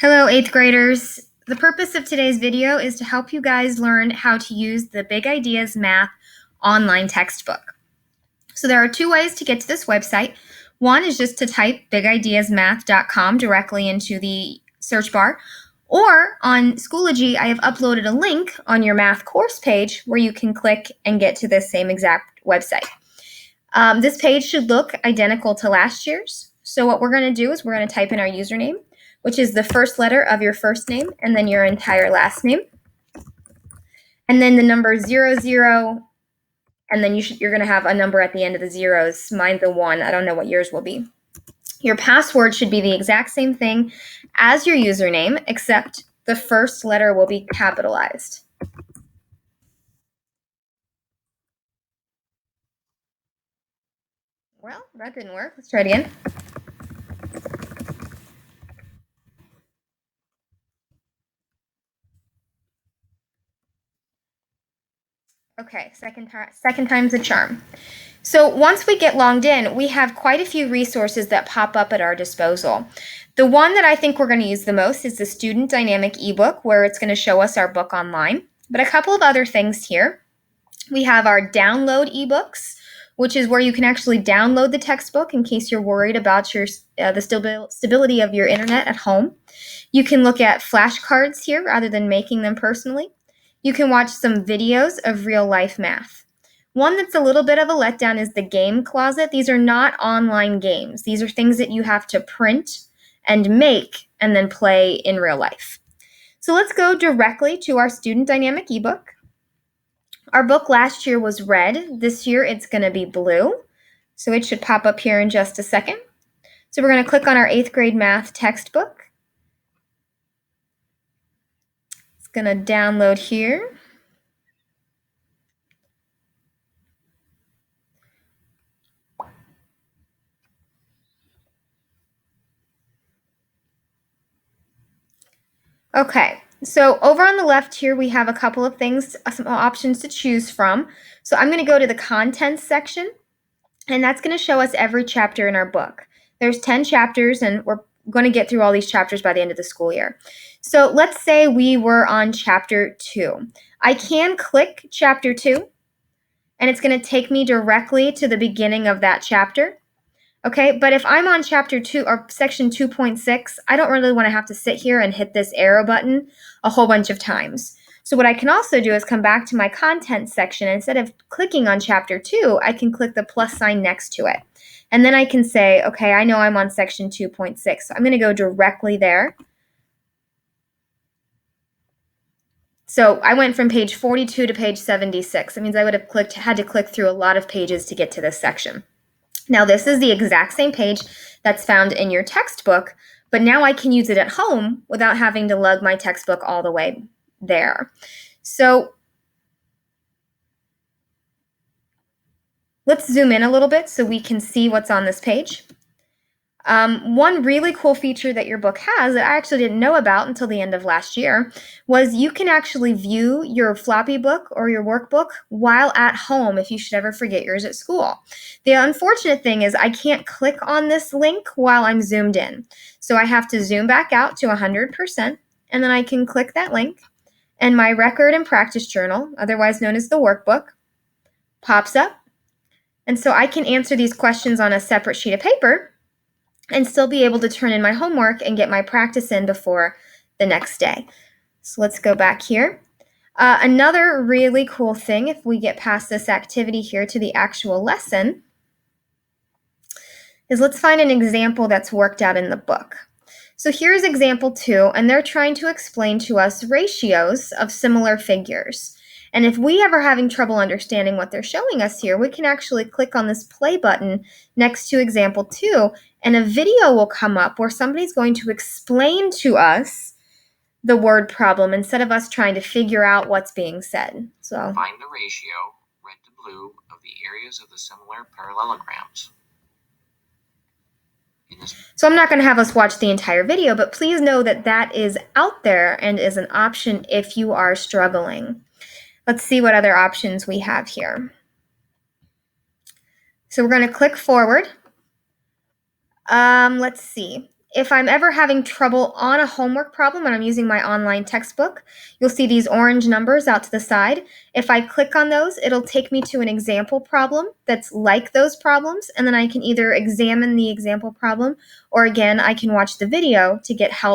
Hello, 8th graders. The purpose of today's video is to help you guys learn how to use the Big Ideas Math online textbook. So there are two ways to get to this website. One is just to type bigideasmath.com directly into the search bar. Or on Schoology, I have uploaded a link on your math course page where you can click and get to this same exact website. This page should look identical to last year's. So what we're going to do is we're going to type in our username, which is the first letter of your first name and then your entire last name. And then the number 00, and then you're going to have a number at the end of the zeros. Mine's a 1. I don't know what yours will be. Your password should be the exact same thing as your username, except the first letter will be capitalized. Well, that didn't work. Let's try it again. Okay, second time's a charm. So once we get logged in, we have quite a few resources that pop up at our disposal. The one that I think we're going to use the most is the Student Dynamic ebook, where it's going to show us our book online. But a couple of other things here. We have our download ebooks, which is where you can actually download the textbook in case you're worried about the stability of your internet at home. You can look at flashcards here rather than making them personally. You can watch some videos of real-life math. One that's a little bit of a letdown is the game closet. These are not online games. These are things that you have to print and make and then play in real life. So let's go directly to our Student Dynamic ebook. Our book last year was red. This year it's going to be blue. So it should pop up here in just a second. So we're going to click on our 8th grade math textbook. It's going to download here. Okay, so over on the left here, we have a couple of things, some options to choose from. So I'm going to go to the contents section, and that's going to show us every chapter in our book. There's 10 chapters, and we're going to get through all these chapters by the end of the school year. So let's say we were on chapter 2. I can click chapter 2, and it's going to take me directly to the beginning of that chapter. Okay, but if I'm on chapter 2 or section 2.6, I don't really want to have to sit here and hit this arrow button a whole bunch of times. So what I can also do is come back to my content section. Instead of clicking on chapter 2, I can click the plus sign next to it. And then I can say, okay, I know I'm on section 2.6. So I'm going to go directly there. So I went from page 42 to page 76. That means I would have had to click through a lot of pages to get to this section. Now, this is the exact same page that's found in your textbook, but now I can use it at home without having to lug my textbook all the way there. So let's zoom in a little bit so we can see what's on this page. One really cool feature that your book has that I actually didn't know about until the end of last year was you can actually view your floppy book or your workbook while at home if you should ever forget yours at school. The unfortunate thing is I can't click on this link while I'm zoomed in. So I have to zoom back out to 100%, and then I can click that link, and my record and practice journal, otherwise known as the workbook, pops up. And so I can answer these questions on a separate sheet of paper and still be able to turn in my homework and get my practice in before the next day. So let's go back here. Another really cool thing, if we get past this activity here to the actual lesson, is let's find an example that's worked out in the book. So here's example 2, and they're trying to explain to us ratios of similar figures. And if we ever having trouble understanding what they're showing us here, we can actually click on this play button next to example 2, and a video will come up where somebody's going to explain to us the word problem instead of us trying to figure out what's being said. So find the ratio, red to blue, of the areas of the similar parallelograms. So I'm not going to have us watch the entire video, but please know that that is out there and is an option if you are struggling. Let's see what other options we have here. So we're going to click forward. Let's see. if I'm ever having trouble on a homework problem and I'm using my online textbook, you'll see these orange numbers out to the side. If I click on those, it'll take me to an example problem that's like those problems, and then I can either examine the example problem or again, I can watch the video to get help